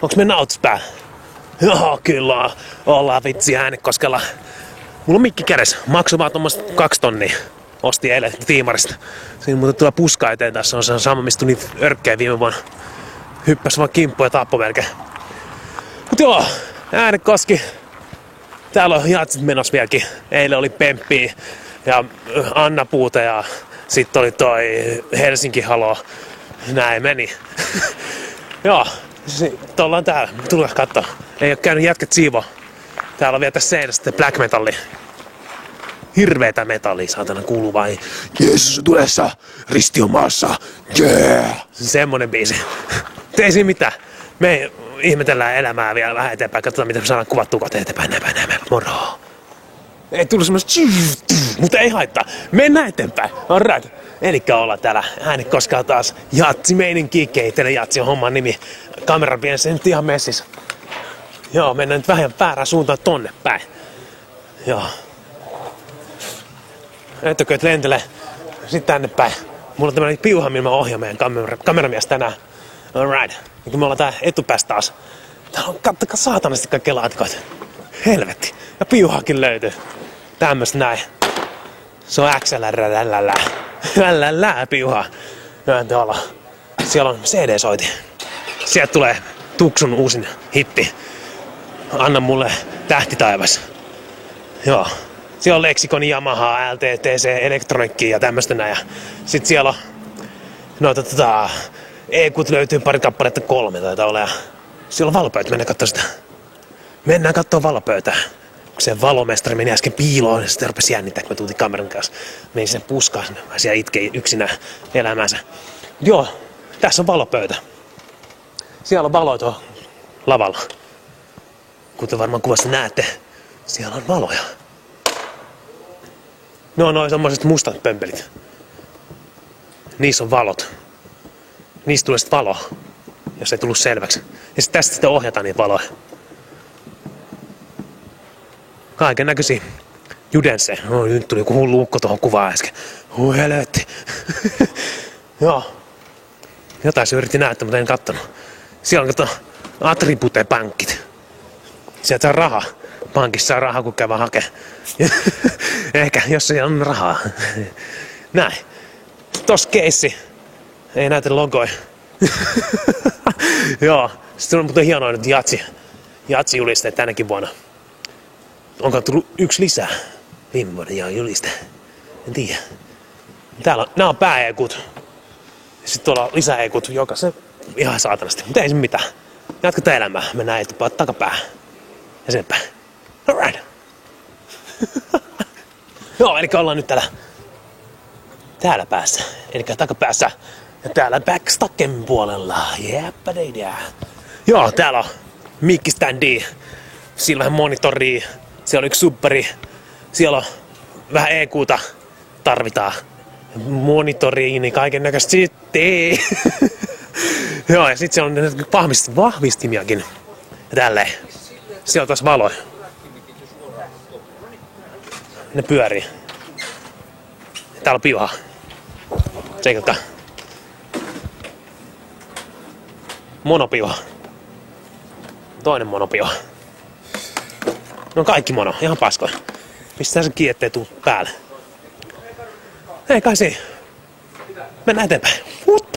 Onks me nautis päällä? Joo, kyllä. Ollaan vitsi Äänekoskella. Mulla on mikki kädessä. Maksoi vaan tommoista 2 tonnia. Ostin eilen Tiimarista. Siinä muuten tulee puska eteen. Tässä on se sama, mistä tuli örkkejä viime vuonna. Hyppäs vaan kimppu ja tappoi melkein. Mut joo, Äänekoski. Täällä on jatsit menossa vieläkin. Eilen oli Pemppiä ja Anna Puuta ja sitten oli toi Helsinki Halo. Näin meni. Joo, ollaan täällä. Tullaan kattoo. Ei oo käynyt jätkät siivoa. Täällä on vielä tässä seinässä black metalli. Hirveetä metallia, saatana, kuuluu vai Jeesus tulessa, risti on maassa, yeah! Semmonen biisi. Ei siinä mitään. Me ihmetellään elämää vielä vähän eteenpäin. Katsotaan, mitä me saadaan kuvattua kohta eteenpäin. Näin. Moro! Ei tullut semmoista mutta ei haittaa. Mennään eteenpäin. Alright. Elikkä ollaan täällä Äänekoskella taas jatsimeininkiä. Keitele jatsi on homman nimi. Kameran pienessä nyt ihan messissä. Joo, mennään nyt vähän väärään suuntaan tonne päin. Joo. Lentokööt lentelee sitten tänne päin. Mulla on tämmönen piuha, millä mä ohjaan meidän kameramies tänään. Alright. Ja kun me ollaan tää etupäässä taas. Täällä on kattokaa saatanasti kaikkea laatikoita. Helvetti. Ja piuhaakin löytyy. Tämmöstä näin. Se on XLR piuhaa. Siellä on CD-soiti. Sieltä tulee Tuksun uusin hitti. Anna mulle tähti taivas. Joo. Siellä on Lexicon, Yamaha, LTTC, Elektronikki ja tämmöstä näin. Ja sit siellä on noita EQt löytyy pari kappaletta 3 taitaa olla. Ja siellä on valopöytä, mennään kattoo sitä. Mennään kattoo valopöytää. Kun se valomestari meni äsken piiloon, niin sitten rupesi jännittää, kun me tultiin kameran kanssa. Meni sen puskaan, mä siellä itkei yksinään elämänsä. Joo, tässä on valopöytä. Siellä on valoja tuolla lavalla. Kuten varmaan kuvassa näette, siellä on valoja. No noin tommoset mustat pömpelit. Niissä on valot. Niistä tulee sit valo, jos ei tullut selväksi. Ja sit tästä sitten ohjataan niitä valoja. Kaiken näköisiä judense. No, nyt tuli joku hullu ukko tuohon kuvaan äsken. Helvetti. Joo. Jotain se yritti näyttää, mutta en kattonut. Siellä on attribute-pankit. Sieltä saa rahaa. Pankissa saa rahaa, kun käy vaan hakee. Ehkä, jos siellä on rahaa. Näin. Tos keissi. Ei näytä logoja. Joo. Sitten on muuten hienoa nyt jatsi-julisteet tänäkin vuonna. Onko tullut 1 lisää? Viime vuoden juliste. En tiedä. Nää on pää-ekut. Sitten tuolla on lisä-ekut. Jokaisen ihan saatanasti. Mutta ei se mitään. Jatketaan elämää. Mennään etupää takapäähän. Ja sen päin. Alright. Joo, eli ollaan nyt täällä päässä. Eli takapäässä. Ja täällä backstacken puolella. Jääppädeidää. Joo, täällä on mikkiständiä. Siellä on vähän monitoria. Siellä on 1 supperi. Siellä on vähän EQta. Tarvitaan. Monitoriin, niin kaiken näköistä sitten. Joo, ja sit siellä on vahvistimiakin. Ja tälleen. Siellä on taas valoja. Ne pyörii. Täällä on piuhaa. Tseikatkaa. Monopiuha. Toinen monopiuha. No kaikki mono, ihan paskoja. Pistää se kiinni, ettei tuu päälle. Ei kai siinä. Mennään eteenpäin.